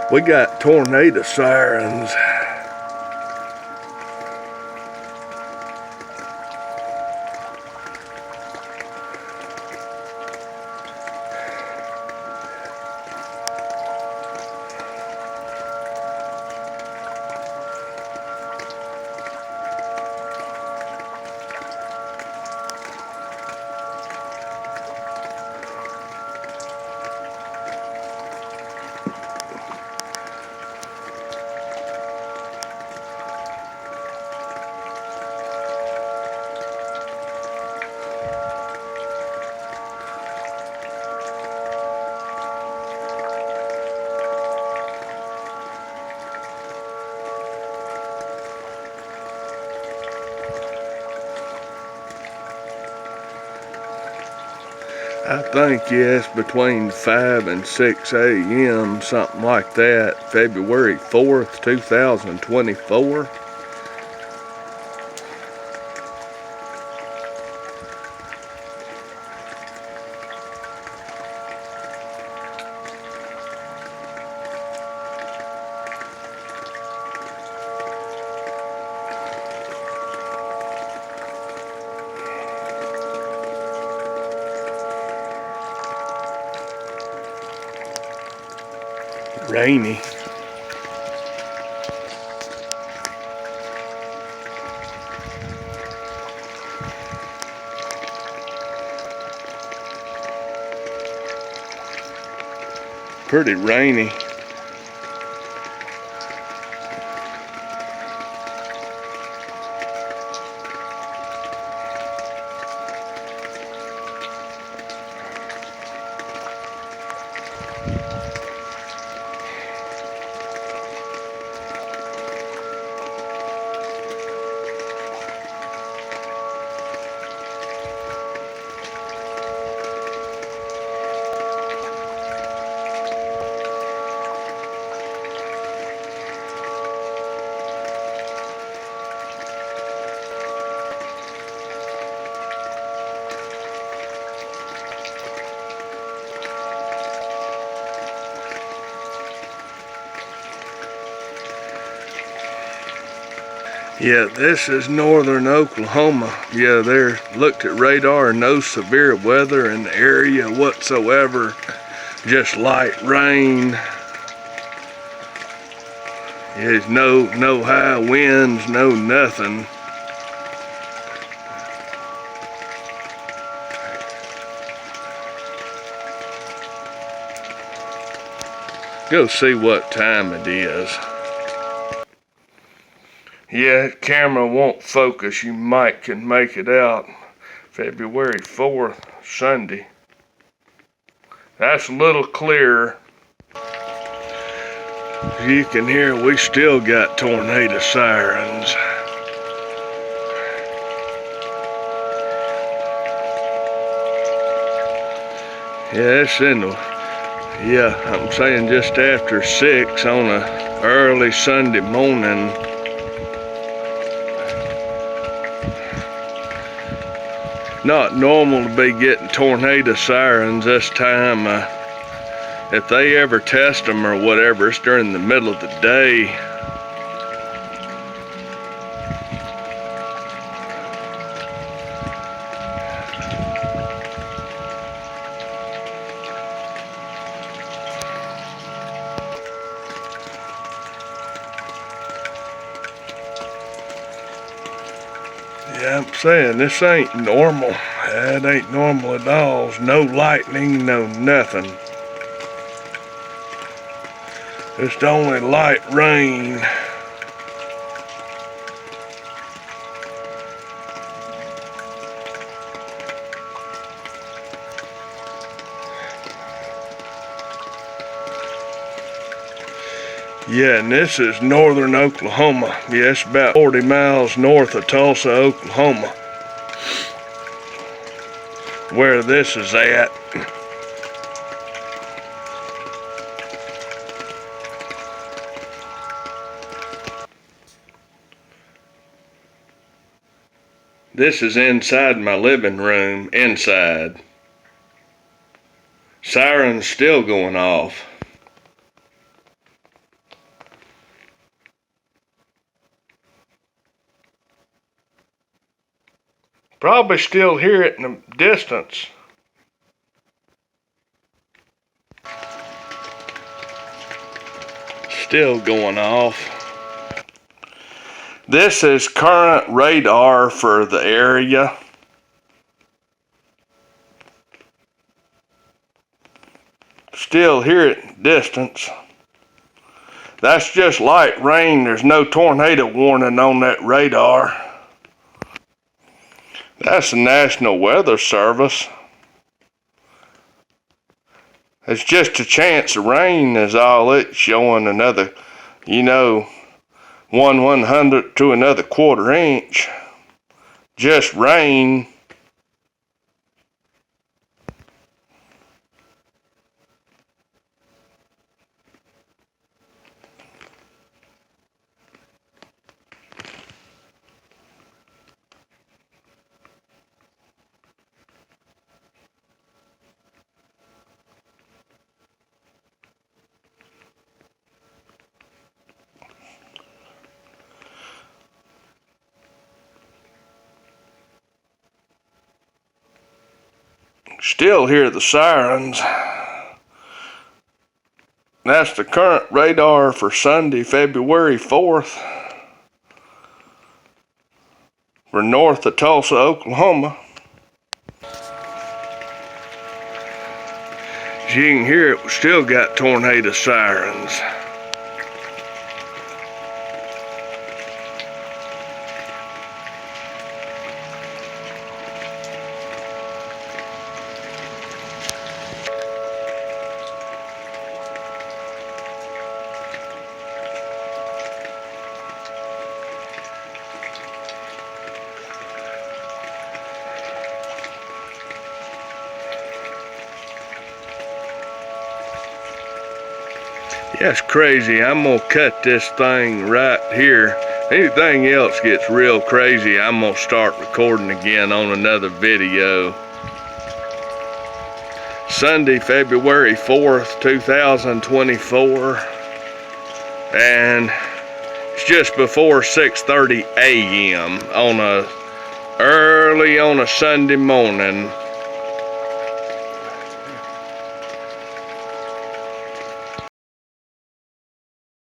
We got tornado sirens. I think, yes, between 5 and 6 a.m., something like that, February 4th, 2024. Rainy. Pretty rainy. Yeah, this is northern Oklahoma. Yeah, there, looked at radar, no severe weather in the area whatsoever. Just light rain. There's no high winds, no nothing. Go see what time it is. Yeah, camera won't focus. You might can make it out. February 4th, Sunday. That's a little clearer. You can hear we still got tornado sirens. Yeah, it's in the, yeah, I'm saying just after 6 on a early Sunday morning. Not normal to be getting tornado sirens this time. If they ever test them or whatever, it's during the middle of the day. Yeah, I'm saying this ain't normal. That ain't normal at all. There's no lightning, no nothing. Just only light rain. Yeah, and this is northern Oklahoma. Yeah, it's about 40 miles north of Tulsa, Oklahoma, where this is at. This is inside my living room, inside. Sirens still going off. Probably still hear it in the distance. Still going off. This is current radar for the area. Still hear it in distance. That's just light rain. There's no tornado warning on that radar. That's the National Weather Service. It's just a chance of rain is all it's showing. Another, 1/100 to another quarter inch. Just rain. Still hear the sirens. That's the current radar for Sunday, February 4th. For north of Tulsa, Oklahoma. As you can hear it, we still got tornado sirens. Yeah, it's crazy. I'm gonna cut this thing right here. Anything else gets real crazy, I'm gonna start recording again on another video. Sunday, February 4th, 2024. And it's just before 6:30 a.m. early on a Sunday morning.